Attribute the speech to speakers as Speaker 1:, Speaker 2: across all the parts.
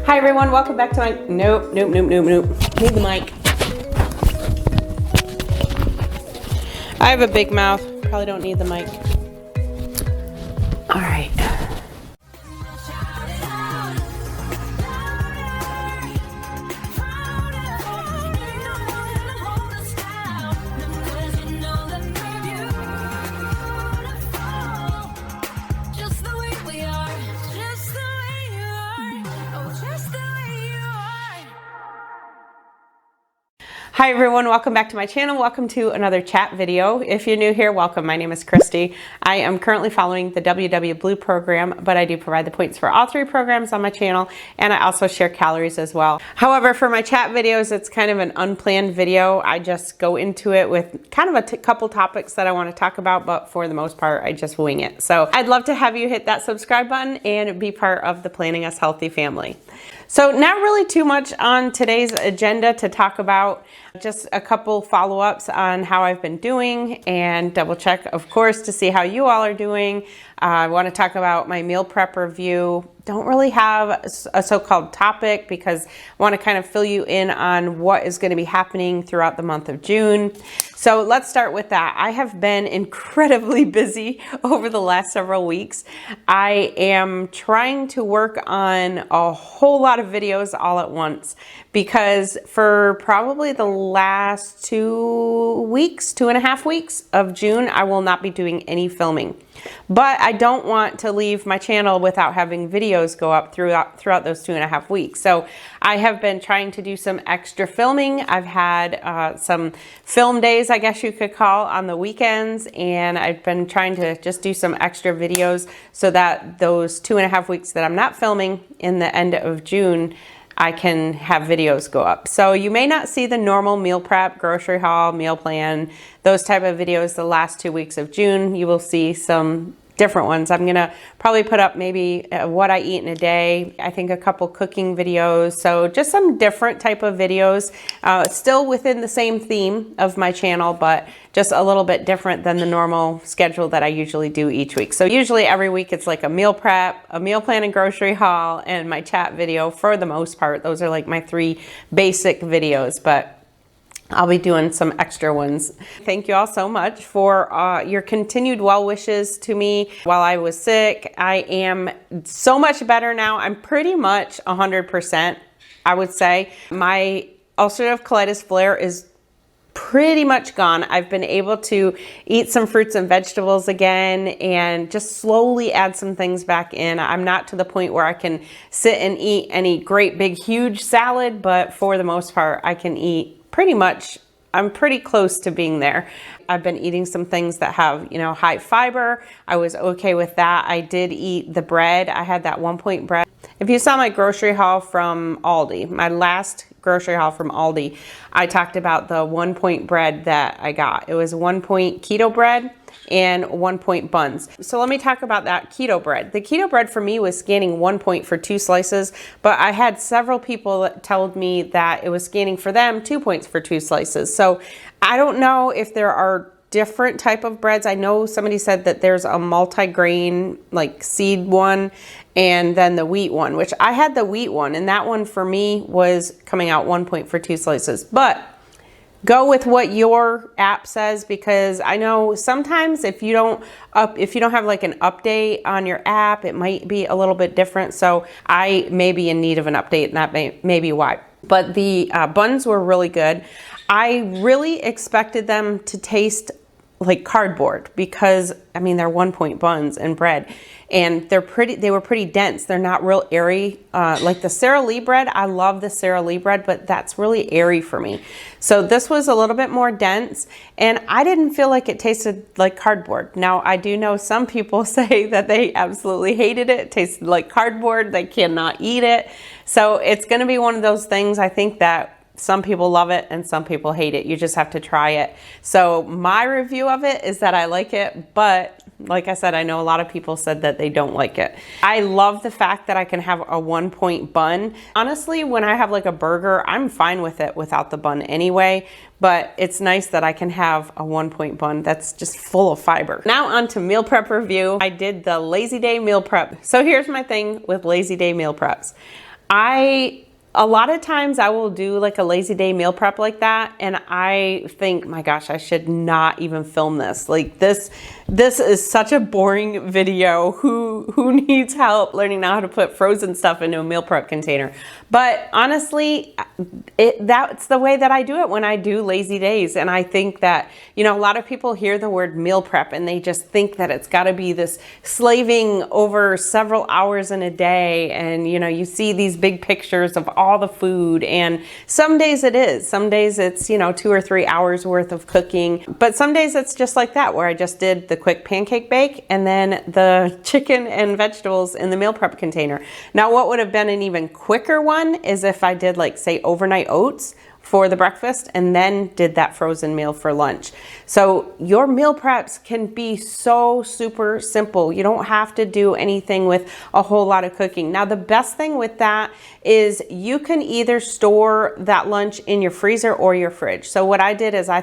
Speaker 1: Hi everyone, welcome back to my, nope. Need the mic. I have a big mouth, probably don't need the mic. All right. Hi everyone, welcome back to my channel. Welcome to another chat video. If you're new here, welcome. My name is Kristi. I am currently following the WW Blue program, but I do provide the points for all three programs on my channel, and I also share calories as well. However, for my chat videos, it's kind of an unplanned video. I just go into it with kind of a couple topics that I want to talk about, but for the most part, I just wing it. So I'd love to have you hit that subscribe button and be part of the Planning Us Healthy family. So not really too much on today's agenda to talk about, just a couple follow-ups on how I've been doing and double check, of course, to see how you all are doing. I want to talk about my meal prep review. Don't really have a so-called topic because I want to kind of fill you in on what is going to be happening throughout the month of June. So let's start with that. I have been incredibly busy over the last several weeks. I am trying to work on a whole lot of videos all at once because for probably the last 2.5 weeks of June, I will not be doing any filming. But I don't want to leave my channel without having videos go up throughout those 2.5 weeks. So I have been trying to do some extra filming. I've had some film days, I guess you could call, on the weekends, and I've been trying to just do some extra videos so that those 2.5 weeks that I'm not filming in the end of June, I can have videos go up. So you may not see the normal meal prep, grocery haul, meal plan, those type of videos the last 2 weeks of June. You will see some different ones. I'm gonna probably put up maybe what I eat in a day. I think a couple cooking videos. So just some different type of videos, still within the same theme of my channel, but just a little bit different than the normal schedule that I usually do each week. So usually every week it's like a meal prep, a meal plan and grocery haul, and my chat video for the most part. Those are like my 3 basic videos, but I'll be doing some extra ones. Thank you all so much for your continued well wishes to me while I was sick. I am so much better now. I'm pretty much 100%, I would say. My ulcerative colitis flare is pretty much gone. I've been able to eat some fruits and vegetables again and just slowly add some things back in. I'm not to the point where I can sit and eat any great big huge salad, but for the most part, I can eat pretty much. I'm pretty close to being there. I've been eating some things that have, high fiber. I was okay with that. I did eat the bread. I had that 1-point bread. If you saw my grocery haul from Aldi, my last grocery haul from Aldi, I talked about the 1-point bread that I got. It was 1-point keto bread and 1-point buns. So let me talk about that keto bread. The keto bread for me was scanning 1 point for 2 slices, but I had several people that told me that it was scanning for them 2 points for 2 slices. So I don't know if there are different type of breads. I know somebody said that there's a multi-grain like seed one and then the wheat one, which I had the wheat one, and that one for me was coming out 1 point for 2 slices. But go with what your app says, because I know sometimes if you don't have like an update on your app, it might be a little bit different. So I may be in need of an update, and that may be why. But the buns were really good. I really expected them to taste like cardboard because they're 1-point buns and bread, and they were pretty dense. They're not real airy like the Sara Lee bread. I love the Sara Lee bread, but that's really airy for me. So this was a little bit more dense, and I didn't feel like it tasted like cardboard. Now I do know some people say that they absolutely hated it. It tasted like cardboard. They cannot eat it. So it's going to be one of those things, I think, that some people love it and some people hate it. You just have to try it. So my review of it is that I like it, but like I said, I know a lot of people said that they don't like it. I love the fact that I can have a 1-point bun. Honestly, when I have like a burger, I'm fine with it without the bun anyway, but it's nice that I can have a 1-point bun that's just full of fiber. Now on to meal prep review. I did the lazy day meal prep. So here's my thing with lazy day meal preps. A lot of times I will do like a lazy day meal prep like that, and I think, my gosh, I should not even film this. Like this is such a boring video. Who needs help learning how to put frozen stuff into a meal prep container? But honestly, that's the way that I do it when I do lazy days. And I think that, a lot of people hear the word meal prep and they just think that it's got to be this slaving over several hours in a day. And, you see these big pictures of all the food, and some days it is. Some days it's, 2 or 3 hours worth of cooking. But some days it's just like that, where I just did the quick pancake bake and then the chicken and vegetables in the meal prep container. Now, what would have been an even quicker one is if I did, like, say, overnight oats for the breakfast and then did that frozen meal for lunch. So your meal preps can be so super simple. You don't have to do anything with a whole lot of cooking. Now, the best thing with that is you can either store that lunch in your freezer or your fridge. So what I did is I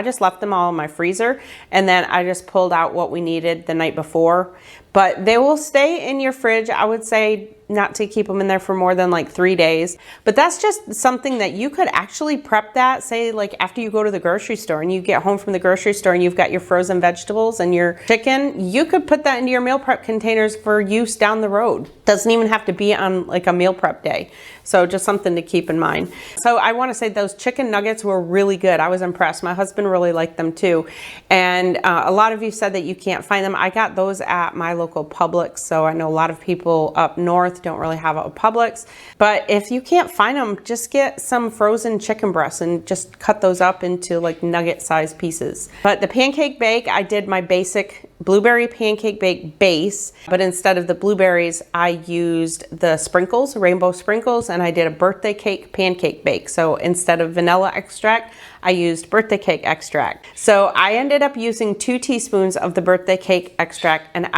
Speaker 1: just left them all in my freezer, and then I just pulled out what we needed the night before. But they will stay in your fridge. I would say not to keep them in there for more than like 3 days. But that's just something that you could actually prep that, say, like after you go to the grocery store and you get home from the grocery store and you've got your frozen vegetables and your chicken, you could put that into your meal prep containers for use down the road. Doesn't even have to be on like a meal prep day. So just something to keep in mind. So I want to say those chicken nuggets were really good. I was impressed. My husband really liked them too. And a lot of you said that you can't find them. I got those at my local Publix. So I know a lot of people up north don't really have a Publix. But if you can't find them, just get some frozen chicken breasts and just cut those up into like nugget sized pieces. But the pancake bake, I did my basic blueberry pancake bake base, but instead of the blueberries, I used the sprinkles, rainbow sprinkles, and I did a birthday cake pancake bake. So instead of vanilla extract, I used birthday cake extract. So I ended up using 2 teaspoons of the birthday cake extract, and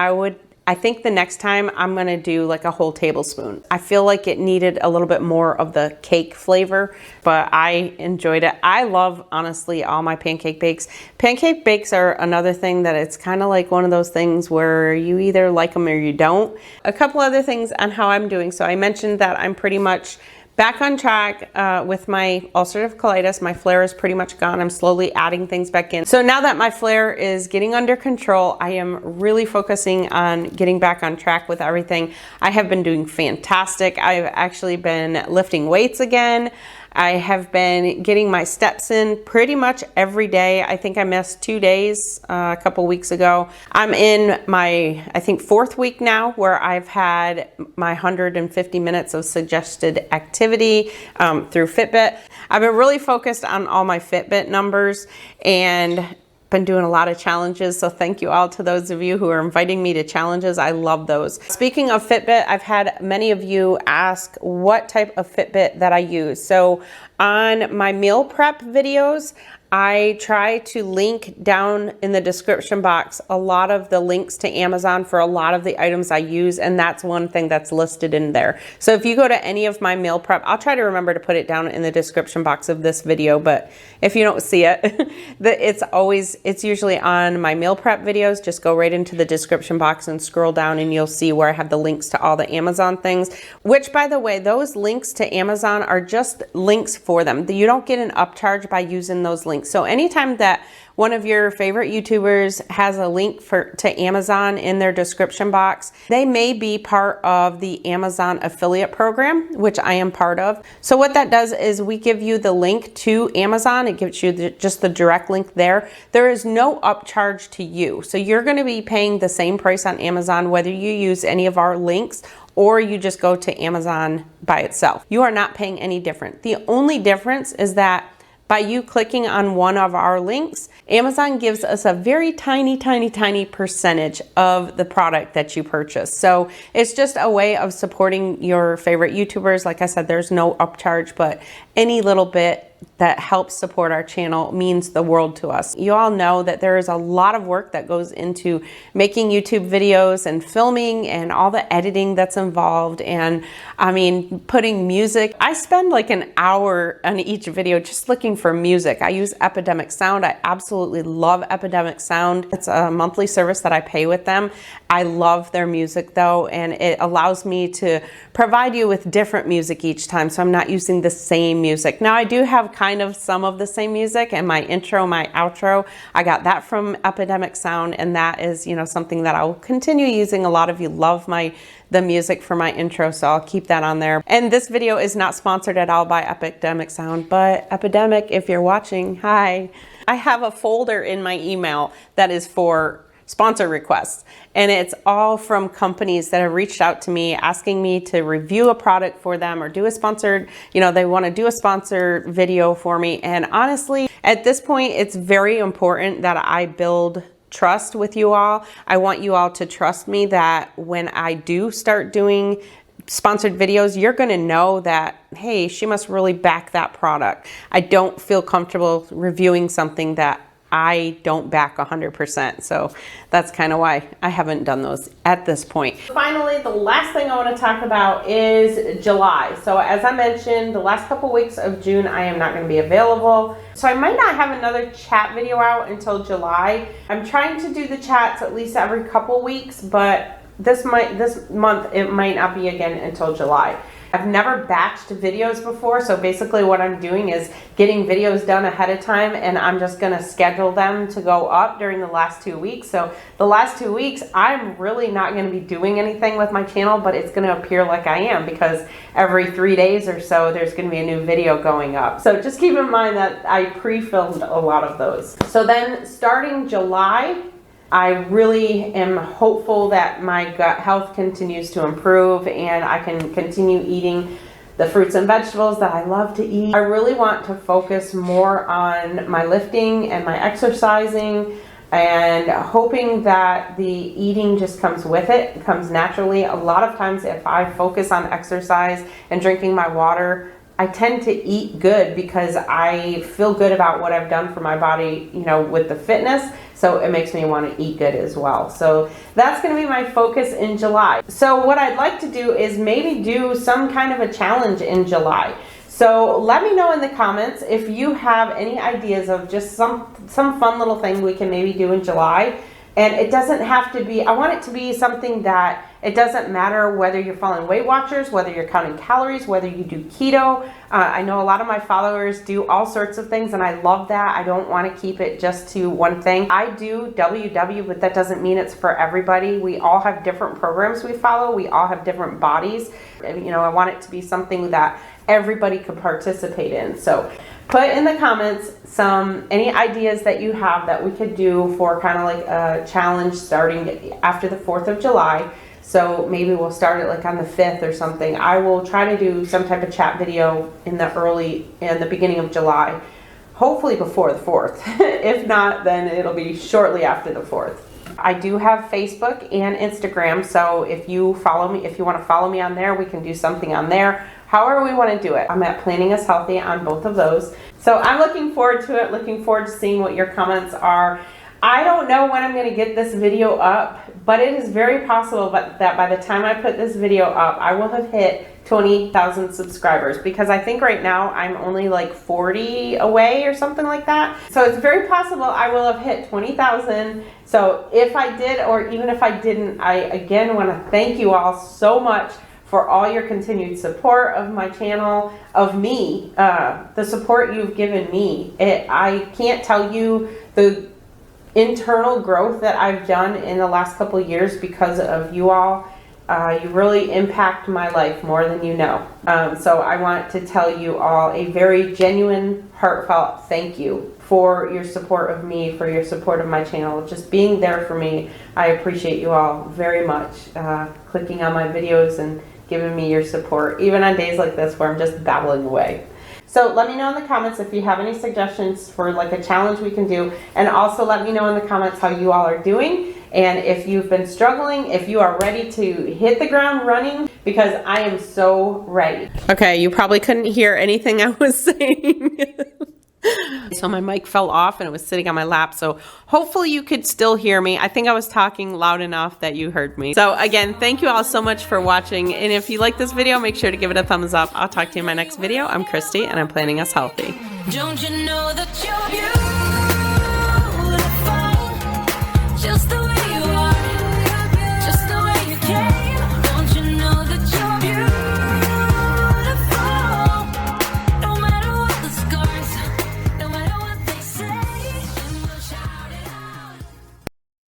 Speaker 1: I think the next time I'm gonna do like a whole tablespoon. I feel like it needed a little bit more of the cake flavor, but I enjoyed it. I love, honestly, all my pancake bakes. Pancake bakes are another thing that it's kind of like one of those things where you either like them or you don't. A couple other things on how I'm doing. So I mentioned that I'm pretty much back on track with my ulcerative colitis. My flare is pretty much gone. I'm slowly adding things back in. So now that my flare is getting under control, I am really focusing on getting back on track with everything. I have been doing fantastic. I've actually been lifting weights again. I have been getting my steps in pretty much every day. I think I missed 2 days a couple weeks ago. I'm in my, I think, 4th week now where I've had my 150 minutes of suggested activity through Fitbit. I've been really focused on all my Fitbit numbers and been doing a lot of challenges, so thank you all to those of you who are inviting me to challenges. I love those. Speaking of Fitbit, I've had many of you ask what type of Fitbit that I use. So on my meal prep videos, I try to link down in the description box a lot of the links to Amazon for a lot of the items I use, and that's one thing that's listed in there. So if you go to any of my meal prep, I'll try to remember to put it down in the description box of this video, but if you don't see it, it's usually on my meal prep videos. Just go right into the description box and scroll down and you'll see where I have the links to all the Amazon things, which, by the way, those links to Amazon are just links for them. You don't get an upcharge by using those links. So anytime that one of your favorite YouTubers has a link to Amazon in their description box, they may be part of the Amazon affiliate program, which I am part of. So what that does is we give you the link to Amazon. It gives you just the direct link there. There is no upcharge to you. So you're going to be paying the same price on Amazon whether you use any of our links or you just go to Amazon by itself. You are not paying any different. The only difference is that by you clicking on one of our links, Amazon gives us a very tiny, tiny, tiny percentage of the product that you purchase. So it's just a way of supporting your favorite YouTubers. Like I said, there's no upcharge, but any little bit that helps support our channel means the world to us. You all know that there is a lot of work that goes into making YouTube videos and filming and all the editing that's involved, and I mean, putting music. I spend like an hour on each video just looking for music. I use Epidemic Sound. I absolutely love Epidemic Sound. It's a monthly service that I pay with them. I love their music though, and it allows me to provide you with different music each time, so I'm not using the same music. Now I do have kind of some of the same music, and my intro, my outro, I got that from Epidemic Sound, and that is, you know, something that I will continue using. A lot of you love the music for my intro, so I'll keep that on there. And this video is not sponsored at all by Epidemic Sound, but Epidemic, if you're watching, hi. I have a folder in my email that is for sponsor requests, and it's all from companies that have reached out to me asking me to review a product for them or do a sponsored, you know, they want to do a sponsored video for me. And honestly, at this point, it's very important that I build trust with you all. I want you all to trust me that when I do start doing sponsored videos, you're going to know that, hey, she must really back that product. I don't feel comfortable reviewing something that I don't back 100%. So that's kind of why I haven't done those at this point. Finally, the last thing I want to talk about is July. So as I mentioned, the last couple weeks of June, I am not going to be available. So I might not have another chat video out until July. I'm trying to do the chats at least every couple weeks, but this month, it might not be again until July. I've never batched videos before, so basically what I'm doing is getting videos done ahead of time, and I'm just gonna schedule them to go up during the last 2 weeks. So the last 2 weeks, I'm really not gonna be doing anything with my channel, but it's gonna appear like I am, because every 3 days or so, there's gonna be a new video going up. So just keep in mind that I pre-filmed a lot of those. So then starting July, I really am hopeful that my gut health continues to improve and I can continue eating the fruits and vegetables that I love to eat. I really want to focus more on my lifting and my exercising, and hoping that the eating just comes with it, comes naturally. A lot of times if I focus on exercise and drinking my water, I tend to eat good because I feel good about what I've done for my body, you know, with the fitness. So it makes me want to eat good as well. So that's going to be my focus in July. So what I'd like to do is maybe do some kind of a challenge in July. So let me know in the comments if you have any ideas of just some fun little thing we can maybe do in July. And it doesn't have to be, I want it to be something that it doesn't matter whether you're following Weight Watchers, whether you're counting calories, whether you do keto. I know a lot of my followers do all sorts of things, and I love that. I don't want to keep it just to one thing. I do WW, but that doesn't mean it's for everybody. We all have different programs we follow. We all have different bodies. You know, I want it to be something that everybody could participate in. So put in the comments any ideas that you have that we could do for kind of like a challenge starting after the 4th of July. So maybe we'll start it like on the 5th or something. I will try to do some type of chat video in the beginning of July, hopefully before the 4th. If not, then it'll be shortly after the 4th. I do have Facebook and Instagram, so if you want to follow me on there, we can do something on there. However we want to do it. I'm at Planning Us Healthy on both of those. So I'm looking forward to it, looking forward to seeing what your comments are. I don't know when I'm going to get this video up, but it is very possible that by the time I put this video up, I will have hit 20,000 subscribers, because I think right now I'm only like 40 away or something like that. So it's very possible I will have hit 20,000. So if I did, or even if I didn't, I again want to thank you all so much for all your continued support of my channel, of me, the support you've given me. I can't tell you the internal growth that I've done in the last couple of years because of you all. You really impact my life more than you know. So I want to tell you all a very genuine, heartfelt thank you for your support of me, for your support of my channel, just being there for me. I appreciate you all very much. Clicking on my videos and giving me your support, even on days like this where I'm just babbling away. So let me know in the comments if you have any suggestions for like a challenge we can do, and also let me know in the comments how you all are doing, and if you've been struggling, if you are ready to hit the ground running, because I am so ready. Okay, you probably couldn't hear anything I was saying. So my mic fell off and it was sitting on my lap. So hopefully you could still hear me. I think I was talking loud enough that you heard me. So again, thank you all so much for watching. And if you like this video, make sure to give it a thumbs up. I'll talk to you in my next video. I'm Kristi and I'm planning us healthy.
Speaker 2: Don't you know that you're beautiful? Just the